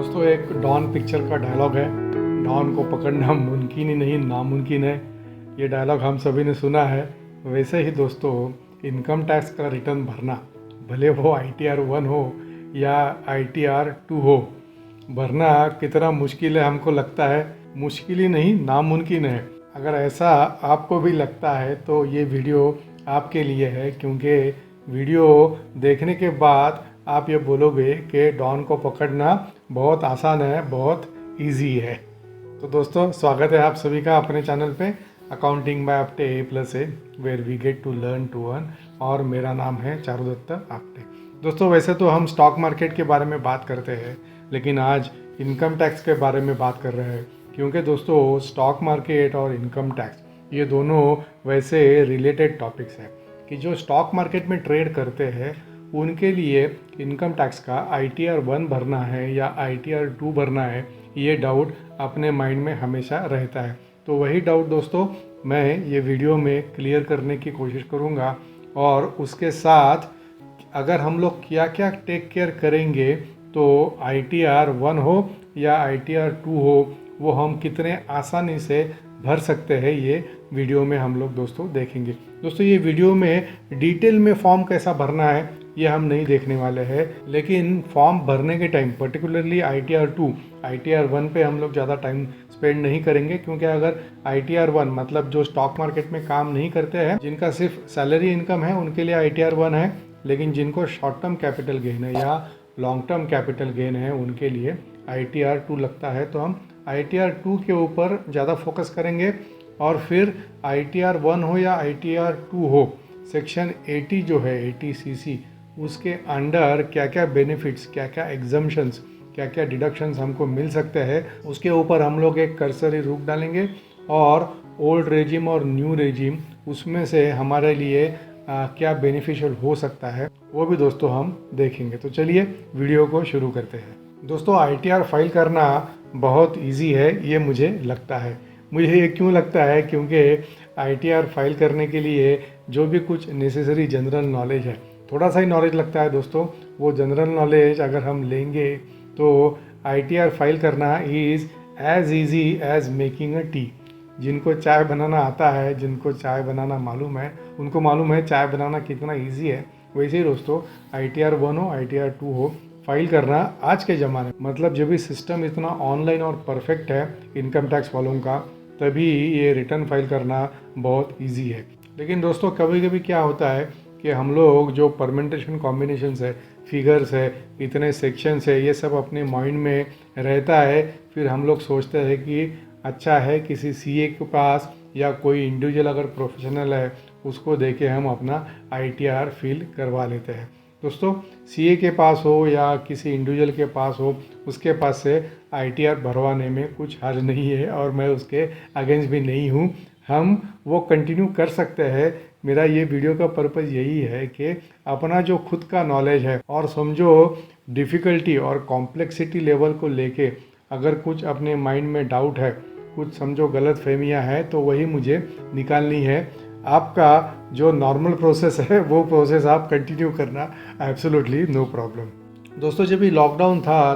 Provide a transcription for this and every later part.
दोस्तों एक don picture का डायलॉग है, डॉन को पकड़ना मुमकिन ही नहीं नामुमकिन है। ये डायलॉग हम सभी ने सुना है। वैसे ही दोस्तों इनकम टैक्स का रिटर्न भरना, भले वो ITR 1 हो या ITR 2 हो, भरना कितना मुश्किल है हमको लगता है मुश्किल ही नहीं नामुमकिन है। अगर ऐसा आपको भी लगता है तो ये वीडियो आपके लिए है, क्योंकि वीडियो देखने के बाद आप ये बोलोगे कि डॉन को पकड़ना बहुत आसान है, बहुत इजी है। तो दोस्तों स्वागत है आप सभी का अपने चैनल पे accounting by Apte A+A, where we get to learn to earn. और मेरा नाम है चारुदत्त आपटे। दोस्तों वैसे तो हम स्टॉक मार्केट के बारे में बात करते हैं, लेकिन आज इनकम टैक्स के बारे में बात कर रहे हैं, क्योंकि दोस्तों स्टॉक मार्केट और इनकम टैक्स ये दोनों वैसे रिलेटेड टॉपिक्स हैं कि जो स्टॉक मार्केट में ट्रेड करते हैं उनके लिए इनकम टैक्स का ITR 1 भरना है या ITR 2 भरना है, ये डाउट अपने माइंड में हमेशा रहता है। तो वही डाउट दोस्तों मैं ये वीडियो में क्लियर करने की कोशिश करूँगा, और उसके साथ अगर हम लोग क्या क्या टेक केयर करेंगे तो ITR 1 हो या ITR 2 हो, वो हम कितने आसानी से भर सकते हैं, ये वीडियो में हम लोग दोस्तों देखेंगे। दोस्तों ये वीडियो में डिटेल में फॉर्म कैसा भरना है ये हम नहीं देखने वाले हैं, लेकिन फॉर्म भरने के टाइम पर्टिकुलरली ITR 2 ITR 1 पे हम लोग ज़्यादा टाइम स्पेंड नहीं करेंगे, क्योंकि अगर ITR 1 मतलब जो स्टॉक मार्केट में काम नहीं करते हैं, जिनका सिर्फ सैलरी इनकम है, उनके लिए ITR 1 है, लेकिन जिनको शॉर्ट टर्म कैपिटल गेन है या लॉन्ग टर्म कैपिटल गेन है उनके लिए ITR 2 लगता है। तो हम ITR 2 के ऊपर ज़्यादा फोकस करेंगे, और फिर ITR 1 हो या ITR 2 हो, सेक्शन 80 जो है 80CC, उसके अंडर क्या क्या बेनिफिट्स, क्या क्या एग्जम्पशंस, क्या क्या डिडक्शंस हमको मिल सकते हैं, उसके ऊपर हम लोग एक कर्सरी रुख डालेंगे। और ओल्ड रेजिम और न्यू रेजिम, उसमें से हमारे लिए क्या बेनिफिशियल हो सकता है वो भी दोस्तों हम देखेंगे। तो चलिए वीडियो को शुरू करते हैं। दोस्तों ITR फाइल करना बहुत इजी है, ये मुझे लगता है। मुझे ये क्यों लगता है, क्योंकि ITR फाइल करने के लिए जो भी कुछ नेसेसरी जनरल नॉलेज है, थोड़ा सा ही नॉलेज लगता है दोस्तों, वो जनरल नॉलेज अगर हम लेंगे तो ITR फाइल करना is as easy as making a tea. जिनको चाय बनाना आता है, जिनको चाय बनाना मालूम है, उनको मालूम है चाय बनाना कितना इजी है। वैसे ही दोस्तों ITR 1 हो ITR 2 हो, फाइल करना आज के ज़माने मतलब जब भी सिस्टम इतना ऑनलाइन और परफेक्ट है इनकम टैक्स वालों का, तभी ये रिटर्न फाइल करना बहुत इजी है। लेकिन दोस्तों कभी कभी क्या होता है कि हम लोग जो परमेंटेशन कॉम्बिनेशंस है, फिगर्स है, इतने सेक्शंस है, ये सब अपने माइंड में रहता है। फिर हम लोग सोचते हैं कि अच्छा है किसी CA के पास या कोई इंडिविजुअल अगर प्रोफेशनल है उसको देके हम अपना ITR फिल करवा लेते हैं। दोस्तों CA के पास हो या किसी इंडिविजुअल के पास हो, उसके पास से ITR भरवाने में कुछ हर्ज नहीं है, और मैं उसके अगेंस्ट भी नहीं हूँ। हम वो कंटिन्यू कर सकते हैं। मेरा ये वीडियो का पर्पज़ यही है कि अपना जो खुद का नॉलेज है, और समझो डिफ़िकल्टी और कॉम्प्लेक्सिटी लेवल को लेके अगर कुछ अपने माइंड में डाउट है, कुछ समझो गलत फहमियाँ है, तो वही मुझे निकालनी है। आपका जो नॉर्मल प्रोसेस है वो प्रोसेस आप कंटिन्यू करना, एब्सोल्युटली नो प्रॉब्लम। दोस्तों जब भी लॉकडाउन था,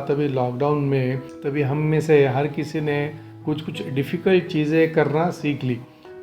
तभी हम में से हर किसी ने कुछ डिफ़िकल्ट चीज़ें करना सीख ली।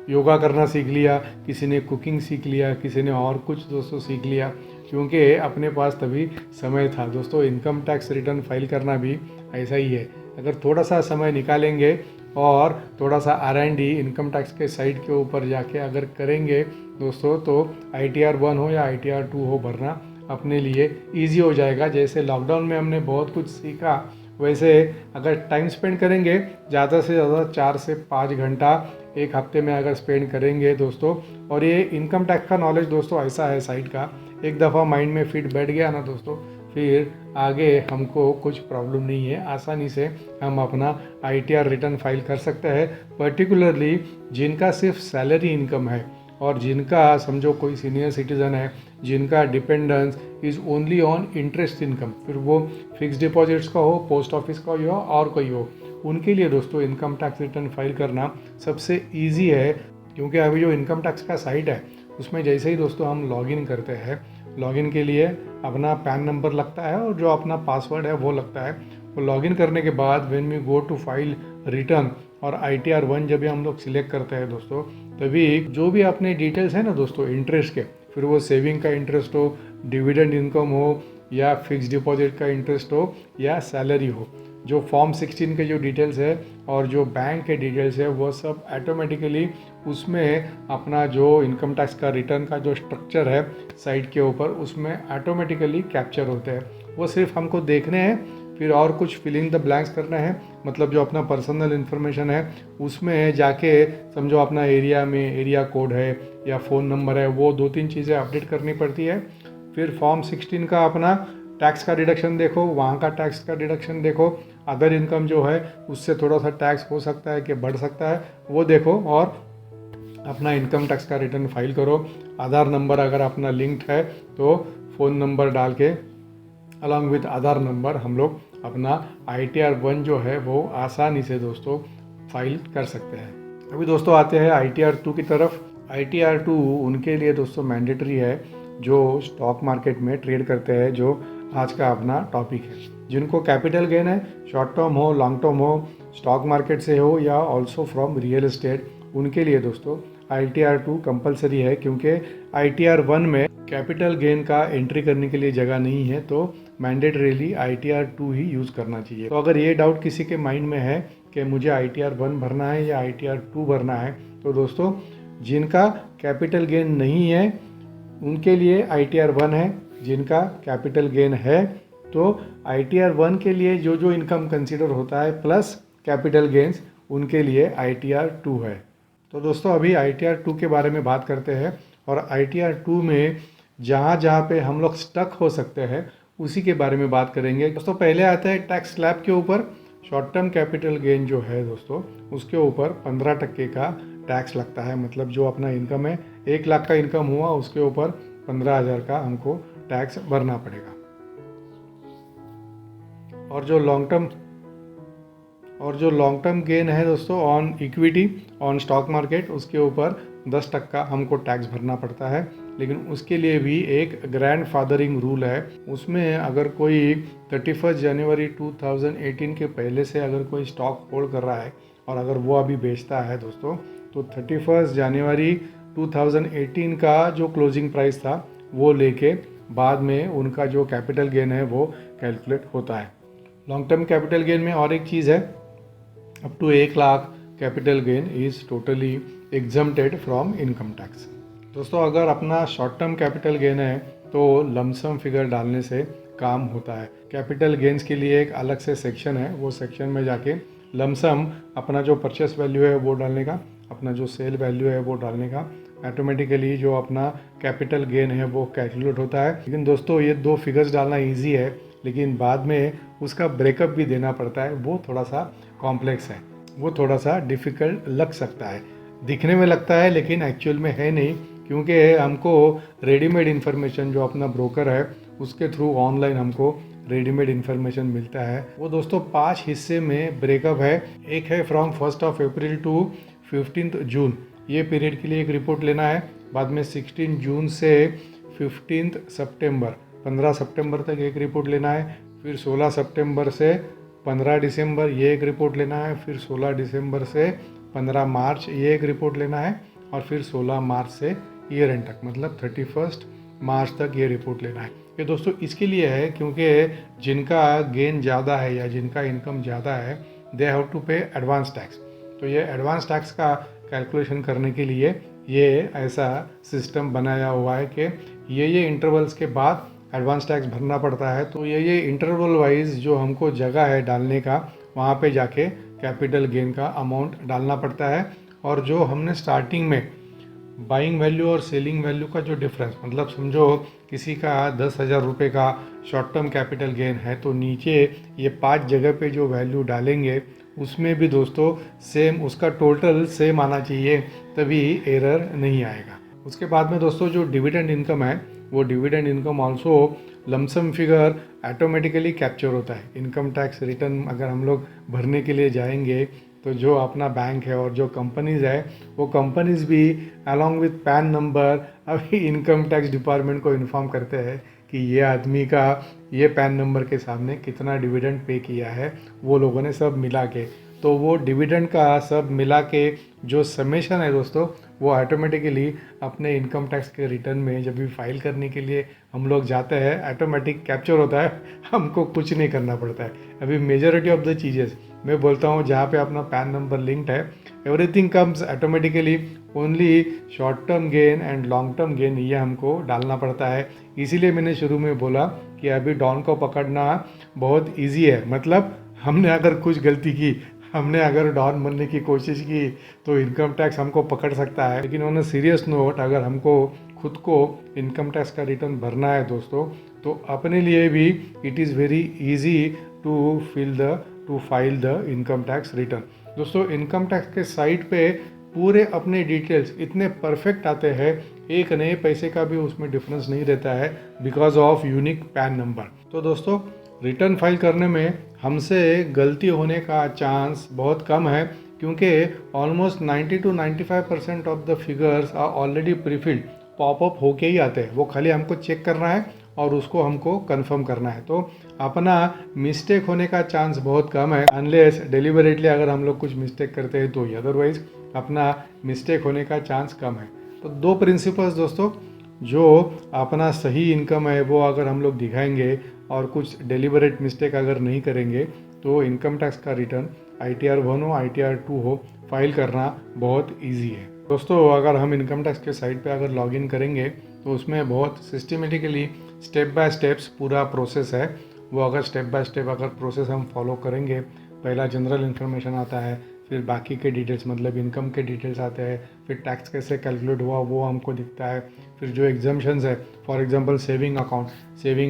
योगा करना सीख लिया, किसी ने कुकिंग सीख लिया, किसी ने और कुछ दोस्तों सीख लिया, क्योंकि अपने पास तभी समय था। दोस्तों इनकम टैक्स रिटर्न फाइल करना भी ऐसा ही है। अगर थोड़ा सा समय निकालेंगे और थोड़ा सा R&D इनकम टैक्स के साइट के ऊपर जाके अगर करेंगे दोस्तों, तो ITR 1 हो या ITR 2 हो, भरना अपने लिए ईजी हो जाएगा। जैसे लॉकडाउन में हमने बहुत कुछ सीखा, वैसे अगर टाइम स्पेंड करेंगे ज़्यादा से ज़्यादा 4 से 5 घंटा एक हफ्ते में अगर स्पेंड करेंगे दोस्तों, और ये इनकम टैक्स का नॉलेज दोस्तों ऐसा है साइट का, एक दफ़ा माइंड में फिट बैठ गया ना दोस्तों, फिर आगे हमको कुछ प्रॉब्लम नहीं है, आसानी से हम अपना ITR रिटर्न फाइल कर सकते हैं। पर्टिकुलरली जिनका सिर्फ सैलरी इनकम है, और जिनका समझो कोई सीनियर सिटीज़न है, जिनका dependence is only on interest income, फिर वो फिक्स डिपॉजिट्स का हो, पोस्ट ऑफिस का हो और कोई हो, उनके लिए दोस्तों इनकम टैक्स रिटर्न फाइल करना सबसे ईजी है। क्योंकि अभी जो इनकम टैक्स का साइट है उसमें जैसे ही दोस्तों हम लॉगिन करते हैं, लॉगिन के लिए अपना पैन नंबर लगता है और जो अपना पासवर्ड है वो लगता है। तो लॉगिन करने के बाद when we go to file return और ITR 1 जब भी हम लोग सिलेक्ट करते हैं दोस्तों, तभी जो भी अपने डिटेल्स है ना दोस्तों इंटरेस्ट के, फिर वो सेविंग का इंटरेस्ट हो, डिविडेंड इनकम हो, या फिक्स डिपॉजिट का इंटरेस्ट हो, या सैलरी हो, जो फॉर्म 16 के जो डिटेल्स है और जो बैंक के डिटेल्स है वो सब ऑटोमेटिकली उसमें अपना जो इनकम टैक्स का रिटर्न का जो स्ट्रक्चर है साइट के ऊपर उसमें ऑटोमेटिकली कैप्चर होते हैं। वो सिर्फ हमको देखने हैं, फिर और कुछ फिलिंग द ब्लैंक्स करना है, मतलब जो अपना पर्सनल इन्फॉर्मेशन है उसमें जाके समझो अपना एरिया में एरिया कोड है या फ़ोन नंबर है, वो 2-3 चीज़ें अपडेट करनी पड़ती है। फिर फॉर्म 16 का अपना टैक्स का डिडक्शन देखो, वहाँ का टैक्स का डिडक्शन देखो, अदर इनकम जो है उससे थोड़ा सा टैक्स हो सकता है कि बढ़ सकता है वो देखो, और अपना इनकम टैक्स का रिटर्न फाइल करो। आधार नंबर अगर अपना लिंक्ड है तो फ़ोन नंबर डाल के अलॉन्ग विथ आधार नंबर हम लोग अपना ITR 1 जो है वो आसानी से दोस्तों फाइल कर सकते हैं। अभी दोस्तों आते हैं ITR 2 की तरफ। ITR 2 उनके लिए दोस्तों मैंडेटरी है जो स्टॉक मार्केट में ट्रेड करते हैं, जो आज का अपना टॉपिक है। जिनको कैपिटल गेन है, शॉर्ट टर्म हो लॉन्ग टर्म हो, स्टॉक मार्केट से हो या ऑल्सो फ्रॉम रियल एस्टेट, उनके लिए दोस्तों ITR 2 कंपलसरी है, क्योंकि ITR 1 में कैपिटल गेन का एंट्री करने के लिए जगह नहीं है, तो मैंडेटरीली ITR 2 ही यूज़ करना चाहिए। तो अगर ये डाउट किसी के माइंड में है कि मुझे ITR 1 भरना है या ITR 2 भरना है, तो दोस्तों जिनका कैपिटल गेन नहीं है उनके लिए ITR 1 है, जिनका कैपिटल गेन है तो ITR 1 के लिए जो जो इनकम कंसीडर होता है प्लस कैपिटल गेन्स उनके लिए ITR 2 है। तो दोस्तों अभी ITR 2 के बारे में बात करते हैं, और ITR 2 में जहाँ जहाँ पे हम लोग स्टक हो सकते हैं उसी के बारे में बात करेंगे। दोस्तों पहले आता है टैक्स स्लैब के ऊपर। शॉर्ट टर्म कैपिटल गेन जो है दोस्तों उसके ऊपर 15% का टैक्स लगता है, मतलब जो अपना इनकम है 1 लाख का इनकम हुआ उसके ऊपर 15,000 का हमको टैक्स भरना पड़ेगा। और जो लॉन्ग टर्म गेन है दोस्तों on equity on stock market, उसके ऊपर 10% हमको टैक्स भरना पड़ता है। लेकिन उसके लिए भी एक ग्रैंड फादरिंग रूल है, उसमें अगर कोई 31 जनवरी 2018 के पहले से अगर कोई स्टॉक होल्ड कर रहा है और अगर वो अभी बेचता है दोस्तों, तो 31 जनवरी 2018 का जो क्लोजिंग प्राइस था वो लेके बाद में उनका जो कैपिटल गेन है वो कैलकुलेट होता है। लॉन्ग टर्म कैपिटल गेन में और एक चीज़ है, up to 1 lakh capital gain is totally exempted from income tax. दोस्तों अगर अपना शॉर्ट टर्म कैपिटल गेन है तो लमसम फिगर डालने से काम होता है। कैपिटल गेन्स के लिए एक अलग से सेक्शन है, वो सेक्शन में जाके लमसम अपना जो परचेस वैल्यू है वो डालने का, अपना जो सेल वैल्यू है वो डालने का, ऑटोमेटिकली जो अपना कैपिटल गेन है वो कैलकुलेट होता है। लेकिन दोस्तों ये 2 फिगर्स डालना इजी है, लेकिन बाद में उसका ब्रेकअप भी देना पड़ता है, वो थोड़ा सा कॉम्प्लेक्स है, वो थोड़ा सा डिफ़िकल्ट लग सकता है, दिखने में लगता है लेकिन एक्चुअल में है नहीं, क्योंकि हमको रेडीमेड इन्फॉर्मेशन जो अपना ब्रोकर है उसके थ्रू ऑनलाइन हमको रेडीमेड इन्फॉर्मेशन मिलता है। वो दोस्तों 5 हिस्से में ब्रेकअप है। एक है फ्रॉम 1 अप्रैल टू 15 जून, ये पीरियड के लिए एक रिपोर्ट लेना है। बाद में 16 जून से 15 सितंबर 15 सितंबर तक एक रिपोर्ट लेना है। फिर 16 सितंबर से 15 दिसंबर ये एक रिपोर्ट लेना है। फिर 16 दिसंबर से 15 मार्च ये एक रिपोर्ट लेना है। और फिर 16 मार्च से ईयर एंड तक, मतलब 31 मार्च तक ये रिपोर्ट लेना है। ये दोस्तों इसके लिए है क्योंकि जिनका गेन ज़्यादा है या जिनका इनकम ज़्यादा है दे हैव टू पे एडवांस टैक्स। तो ये एडवांस टैक्स का कैलकुलेशन करने के लिए ये ऐसा सिस्टम बनाया हुआ है कि ये इंटरवल्स के बाद एडवांस टैक्स भरना पड़ता है। तो ये इंटरवल वाइज जो हमको जगह है डालने का, वहाँ पे जाके कैपिटल गेन का अमाउंट डालना पड़ता है। और जो हमने स्टार्टिंग में बाइंग वैल्यू और सेलिंग वैल्यू का जो डिफरेंस, मतलब समझो किसी का 10,000 रुपये का शॉर्ट टर्म कैपिटल गेन है, तो नीचे ये 5 जगह पे जो वैल्यू डालेंगे उसमें भी दोस्तों सेम उसका टोटल सेम आना चाहिए, तभी एरर नहीं आएगा। उसके बाद में दोस्तों जो डिविडेंड इनकम है, वो dividend income also lump sum figure automatically capture होता है। इनकम टैक्स रिटर्न अगर हम लोग भरने के लिए जाएंगे तो जो अपना बैंक है और जो कंपनीज़ है, वो कंपनीज़ भी अलॉन्ग विथ पैन नंबर अभी इनकम टैक्स डिपार्टमेंट को इन्फॉर्म करते हैं कि ये आदमी का ये पैन नंबर के सामने कितना डिविडेंड पे किया है वो लोगों ने सब मिला के। तो वो डिविडेंड का सब मिला के जो समेशन है दोस्तों, वो ऑटोमेटिकली अपने इनकम टैक्स के रिटर्न में जब भी फाइल करने के लिए हम लोग जाते हैं ऑटोमेटिक कैप्चर होता है, हमको कुछ नहीं करना पड़ता है। अभी मेजॉरिटी ऑफ द चीज़ें मैं बोलता हूँ जहाँ पे अपना पैन नंबर लिंक्ड है, everything comes automatically, only short term gain and long term gain ये हमको डालना पड़ता है। इसीलिए मैंने शुरू में बोला कि अभी डॉन को पकड़ना बहुत ईजी है। मतलब हमने अगर कुछ गलती की, हमने अगर डॉन बनने की कोशिश की तो इनकम टैक्स हमको पकड़ सकता है। लेकिन ऑन अ सीरियस नोट, अगर हमको खुद को इनकम टैक्स का रिटर्न भरना है दोस्तों, तो अपने लिए भी it is very easy to file the income tax return. दोस्तों इनकम टैक्स के साइट पे पूरे अपने डिटेल्स इतने परफेक्ट आते हैं, एक नए पैसे का भी उसमें डिफरेंस नहीं रहता है because of unique pan number. तो दोस्तों रिटर्न फाइल करने में हमसे गलती होने का चांस बहुत कम है, क्योंकि almost 90 to 95% of the figures are already prefilled, pop up होके ही आते हैं। वो खाली हमको चेक करना है और उसको हमको कंफर्म करना है। तो अपना मिस्टेक होने का चांस बहुत कम है, अनलेस डेलिबरेटली अगर हम लोग कुछ मिस्टेक करते हैं तो ही, अदरवाइज अपना मिस्टेक होने का चांस कम है। तो दो प्रिंसिपल्स दोस्तों, जो अपना सही इनकम है वो अगर हम लोग दिखाएंगे और कुछ डेलिबरेट मिस्टेक अगर नहीं करेंगे तो इनकम टैक्स का रिटर्न ITR 1 हो ITR 2 हो, फाइल करना बहुत इजी है। दोस्तों अगर हम इनकम टैक्स के साइट पे अगर लॉगिन करेंगे तो उसमें बहुत सिस्टमेटिकली स्टेप बाय स्टेप्स पूरा प्रोसेस है। वो अगर स्टेप बाय स्टेप अगर प्रोसेस हम फॉलो करेंगे, पहला जनरल इन्फॉर्मेशन आता है, फिर बाकी के डिटेल्स मतलब इनकम के डिटेल्स आते हैं, फिर टैक्स कैसे कैलकुलेट हुआ वो हमको दिखता है, फिर जो एग्जाम्पशंस है, फॉर एग्जांपल सेविंग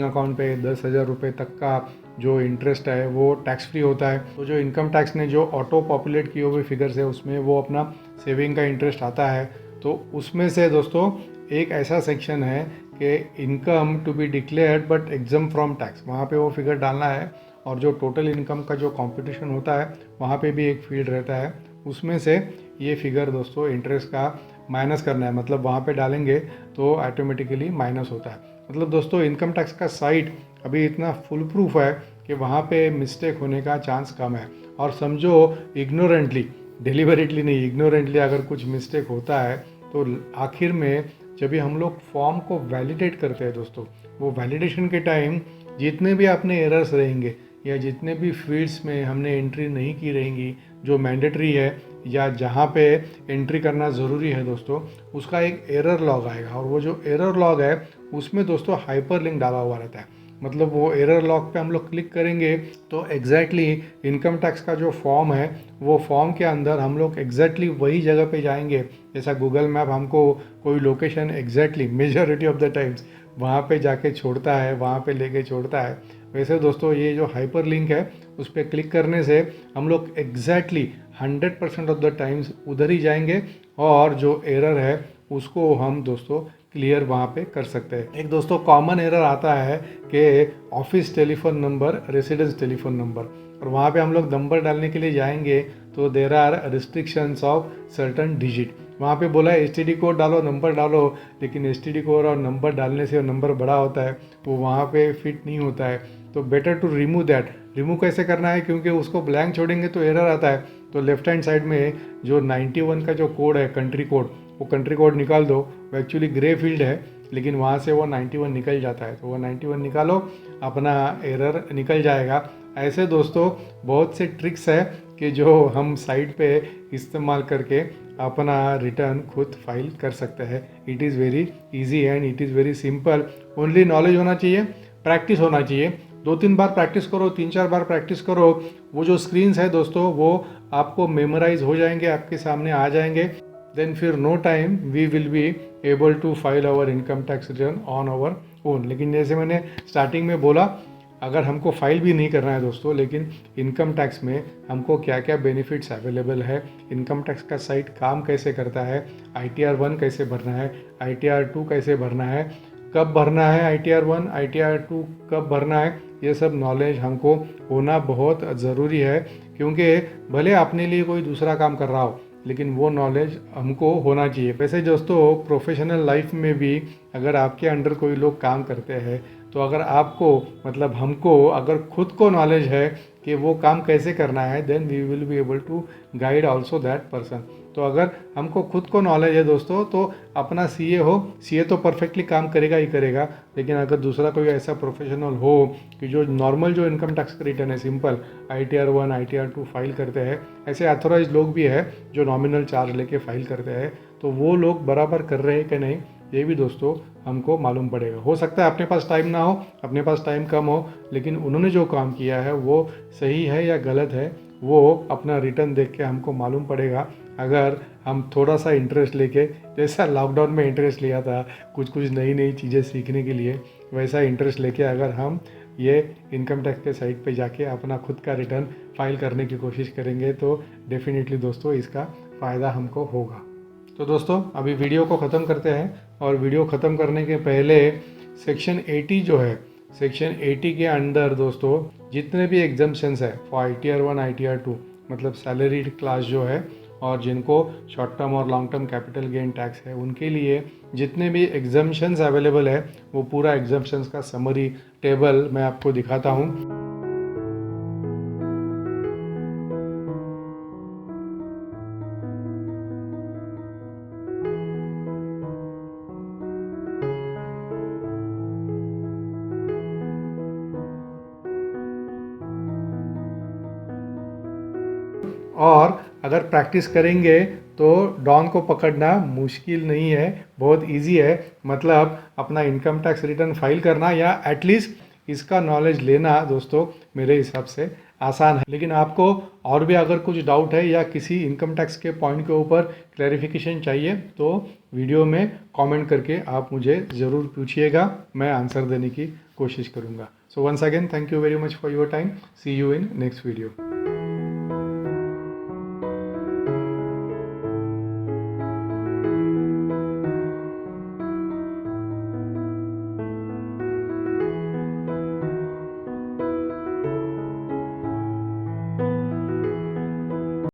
अकाउंट पे 10,000 रुपये तक का जो इंटरेस्ट है वो टैक्स फ्री होता है। तो जो इनकम टैक्स ने जो ऑटो पॉपुलेट किए हुए फिगर्स है उसमें वो अपना सेविंग का इंटरेस्ट आता है। तो उसमें से दोस्तों एक ऐसा सेक्शन है कि income to be declared but exam from tax, वहाँ पे वो फिगर डालना है। और जो टोटल इनकम का जो कंपटीशन होता है वहाँ पे भी एक फील्ड रहता है, उसमें से ये फिगर दोस्तों इंटरेस्ट का माइनस करना है। मतलब वहाँ पे डालेंगे तो ऑटोमेटिकली माइनस होता है। मतलब दोस्तों इनकम टैक्स का साइट अभी इतना फुल प्रूफ है कि वहाँ पे मिस्टेक होने का चांस कम है। और समझो इग्नोरेंटली, डिलीबरेटली नहीं, इग्नोरेंटली अगर कुछ मिस्टेक होता है तो आखिर में जब भी हम लोग फॉर्म को वैलिडेट करते हैं दोस्तों, वो वैलिडेशन के टाइम जितने भी अपने एरर्स रहेंगे या जितने भी फील्ड्स में हमने एंट्री नहीं की रहेंगी जो मैंडेटरी है या जहाँ पे एंट्री करना ज़रूरी है दोस्तों, उसका एक एरर लॉग आएगा। और वो जो एरर लॉग है उसमें दोस्तों हाइपर लिंक डाला हुआ रहता है। मतलब वो एरर लॉग पे हम लोग क्लिक करेंगे तो एग्जैक्टली इनकम टैक्स का जो फॉर्म है वो फॉर्म के अंदर हम लोग एग्जैक्टली वही जगह पे जाएंगे जैसा गूगल मैप हमको कोई location exactly majority of the times वहाँ पे जाके छोड़ता है, वहाँ पे लेके छोड़ता है। वैसे दोस्तों ये जो हाइपर लिंक है उस पर क्लिक करने से हम लोग एग्जैक्टली 100% ऑफ द टाइम्स उधर ही जाएंगे और जो एरर है उसको हम दोस्तों क्लियर वहाँ पे कर सकते हैं। एक दोस्तों कॉमन एरर आता है कि office telephone number, residence telephone number, और वहाँ पे हम लोग नंबर डालने के लिए जाएंगे तो there are restrictions of certain digit. वहाँ पे बोला है STD कोड डालो, नंबर डालो, लेकिन STD कोड और नंबर डालने से नंबर बड़ा होता है, वो वहाँ पे फिट नहीं होता है। तो better to remove that. Remove कैसे करना है, क्योंकि उसको ब्लैंक छोड़ेंगे तो एरर आता है। तो लेफ्ट हैंड साइड में जो 91 का जो कोड है, कंट्री कोड, वो कंट्री कोड निकाल दो। वो एक्चुअली ग्रे फील्ड है लेकिन वहाँ से वो 91 निकल जाता है, तो वो 91 निकालो, अपना एरर निकल जाएगा। ऐसे दोस्तों बहुत से ट्रिक्स है कि जो हम साइट पे इस्तेमाल करके अपना रिटर्न खुद फाइल कर सकते हैं। It is very easy and it is very simple. Only knowledge होना चाहिए, प्रैक्टिस होना चाहिए। 2-3 बार प्रैक्टिस करो, 3-4 बार प्रैक्टिस करो, वो जो स्क्रीन्स है दोस्तों वो आपको मेमोराइज हो जाएंगे, आपके सामने आ जाएंगे। देन फिर no time we will be able to file our income tax return on our own. लेकिन जैसे मैंने स्टार्टिंग में बोला, अगर हमको फाइल भी नहीं करना है दोस्तों, लेकिन इनकम टैक्स में हमको क्या क्या बेनिफिट्स अवेलेबल है, इनकम टैक्स का साइट काम कैसे करता है, ITR 1 कैसे भरना है, ITR 2 कैसे भरना है, कब भरना है, ITR 1 ITR 2 कब भरना है, ये सब नॉलेज हमको होना बहुत ज़रूरी है। क्योंकि भले अपने लिए कोई दूसरा काम कर रहा हो लेकिन वो नॉलेज हमको होना चाहिए। वैसे दोस्तों प्रोफेशनल लाइफ में भी अगर आपके अंडर कोई लोग काम करते हैं तो अगर आपको मतलब हमको अगर खुद को नॉलेज है कि वो काम कैसे करना है, then we will be able to guide also that person. तो अगर हमको खुद को नॉलेज है दोस्तों, तो अपना सीए हो, सीए तो परफेक्टली काम करेगा ही करेगा, लेकिन अगर दूसरा कोई ऐसा प्रोफेशनल हो कि जो नॉर्मल जो इनकम टैक्स का रिटर्न है सिंपल ITR 1 ITR 2 फाइल करते हैं, ऐसे अथोराइज लोग भी है जो नॉमिनल चार्ज लेके फाइल करते हैं, तो वो लोग बराबर कर रहे हैं कि नहीं, ये भी दोस्तों हमको मालूम पड़ेगा। हो सकता है अपने पास टाइम ना हो, अपने पास टाइम कम हो, लेकिन उन्होंने जो काम किया है वो सही है या गलत है, वो अपना रिटर्न देख के हमको मालूम पड़ेगा। अगर हम थोड़ा सा इंटरेस्ट लेके, जैसा लॉकडाउन में इंटरेस्ट लिया था कुछ नई नई चीज़ें सीखने के लिए, वैसा इंटरेस्ट लेके अगर हम ये इनकम टैक्स के साइट पे जाके अपना खुद का रिटर्न फाइल करने की कोशिश करेंगे, तो डेफिनेटली दोस्तों इसका फ़ायदा हमको होगा। तो दोस्तों अभी वीडियो को ख़त्म करते हैं, और वीडियो ख़त्म करने के पहले सेक्शन 80 जो है, सेक्शन 80 के अंदर दोस्तों जितने भी एग्जाम्पशंस है फॉर ITR 1 ITR 2 मतलब सैलरीड क्लास जो है, और जिनको शॉर्ट टर्म और long term capital gain tax है, उनके लिए जितने भी एग्जाम्पशंस अवेलेबल है, वो पूरा एग्जाम्पशंस का समरी टेबल मैं आपको दिखाता हूँ। और अगर प्रैक्टिस करेंगे तो डॉन को पकड़ना मुश्किल नहीं है, बहुत इजी है। मतलब अपना इनकम टैक्स रिटर्न फाइल करना या एटलीस्ट इसका नॉलेज लेना दोस्तों मेरे हिसाब से आसान है। लेकिन आपको और भी अगर कुछ डाउट है या किसी इनकम टैक्स के पॉइंट के ऊपर क्लैरिफिकेशन चाहिए, तो वीडियो में कमेंट करके आप मुझे ज़रूर पूछिएगा, मैं आंसर देने की कोशिश करूँगा। So once again thank you very much for your time, see you in next video.